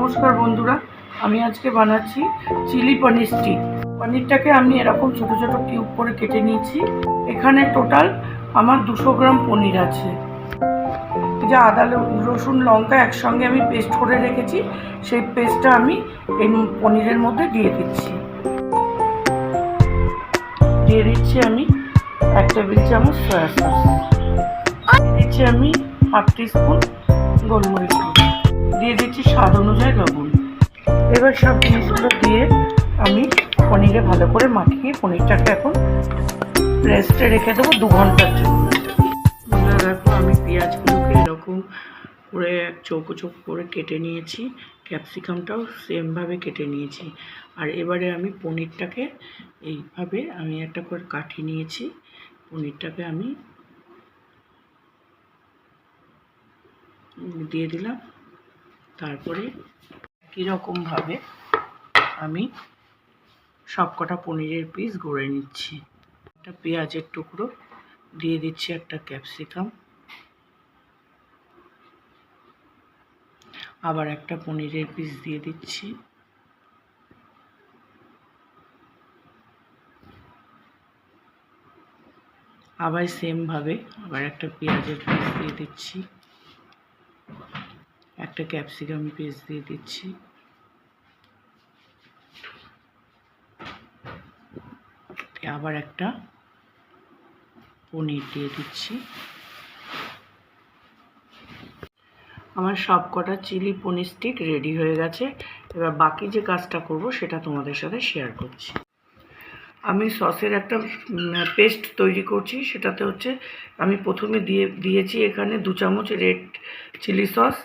নমস্কার বন্ধুরা, আমি আজকে বানাচ্ছি চিলি পনির স্টিক। পনিরটাকে আমি এরকম ছোট ছোট কিউব করে কেটে নিয়েছি। এখানে টোটাল আমার 200 গ্রাম পনির আছে। যা আদা রসুন লঙ্কা একসঙ্গে আমি পেস্ট করে রেখেছি, সেই পেস্টটা আমি এই পনিরের মধ্যে দিয়ে দিচ্ছি। দিয়ে দিচ্ছি আমি 1 টেবিল চামচ সয়া সস, দিয়ে দিচ্ছি আমি হাফ টিস্পুন গোলমরিচ গুঁড়ো, দিয়ে দিচ্ছি স্বাদ অনুযায়ী লবণ। এবার সব জিনিসগুলো দিয়ে আমি পনিরে ভালো করে মাখিয়ে পনিরটাকে এখন রেস্টে রেখে দেবো 2 ঘন্টার জন্য। দেখো আমি পেঁয়াজগুলোকে এরকম করে চৌকো চৌকো করে কেটে নিয়েছি, ক্যাপসিকামটাও সেমভাবে কেটে নিয়েছি। আর এবারে আমি পনিরটাকে এইভাবে আমি একটা করে কাঠি নিয়েছি, পনিরটাকে আমি দিয়ে দিলাম। তারপরে কীরকমভাবে আমি সবকটা পনিরের পিস গড়ে নিচ্ছি। একটা পেঁয়াজের টুকরো দিয়ে দিচ্ছি, একটা ক্যাপসিকাম, আবার একটা পনিরের পিস দিয়ে দিচ্ছি, আবার সেমভাবে আবার একটা পেঁয়াজের পিস দিয়ে দিচ্ছি, একটা ক্যাপসিকাম পিস দিয়ে দিচ্ছি, আবার একটা পনির দিয়ে দিচ্ছি। আমার সবকটা চিলি পনির স্টিক রেডি হয়ে গেছে। এবার বাকি যে কাজটা করব সেটা তোমাদের সাথে শেয়ার করছি। আমি সসের একটা পেস্ট তৈরি করছি। সেটাতে হচ্ছে আমি প্রথমে দিয়েছি এখানে 2 চামচ রেড চিলি সস।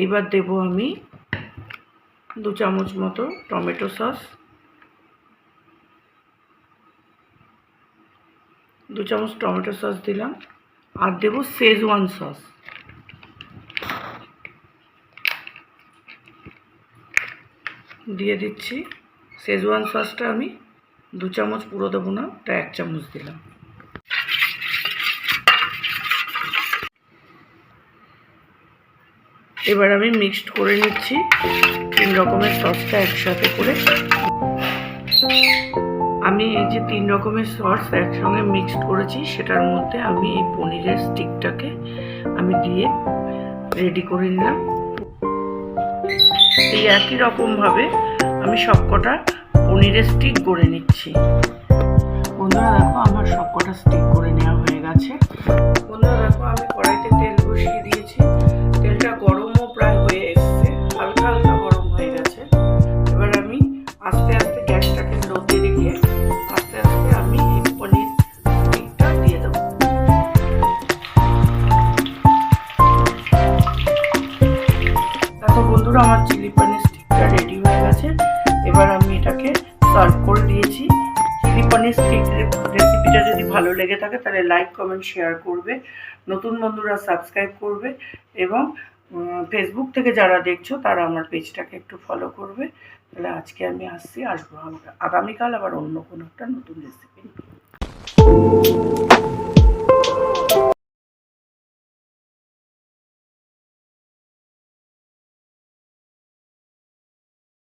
এইবার দেব আমি 2 চামচ মতো টমেটো সস, 2 চামচ টমেটো সস দিলাম। আর দেব শেজওয়ান সস, দিয়ে দিচ্ছি। শেজওয়ান সসটা আমি 2 চামচ পুরো দেবো না, ওটা 1 চামচ দিলাম। এবার আমি মিক্সড করে নিচ্ছি 3 রকমের সসটা একসাথে করে। আমি এই যে 3 রকমের সস একসঙ্গে মিক্সড করেছি, সেটার মধ্যে আমি এই পনিরের স্টিকটাকে আমি দিয়ে রেডি করে নিলাম। এই একই রকমভাবে আমি সবকটা পনিরের স্টিক গড়ে নিচ্ছি। বন্ধুরা দেখো আমার সবকটা স্টিক করে নেওয়া হয়ে গেছে। বন্ধুরা দেখো আমি কড়াইতে তেল বসিয়ে দিয়েছি, তেলটা গরমও প্রায় হয়ে এসছে, হালকা হালকা গরম হয়ে গেছে। এবার আমি আস্তে আস্তে গ্যাসটাকে লোতে রেখে আস্তে আস্তে আমি এই পনির স্টিকটা দিয়ে দেবো। দেখো বন্ধুরা আমার চিলি পনির স্টিকটা রেডি হয়ে গেছে। এবার আমি এটাকে সার্ভ করে দিয়েছি। চিলি পনির স্টিক রেসিপিটা যদি ভালো লেগে থাকে তাহলে লাইক কমেন্ট শেয়ার করবে, নতুন বন্ধুরা সাবস্ক্রাইব করবে, এবং ফেসবুক থেকে যারা দেখছো তারা আমার পেজটাকে একটু ফলো করবে। তাহলে আজকে আমি আসবো আগামীকাল আবার অন্য কোনো একটা নতুন রেসিপি।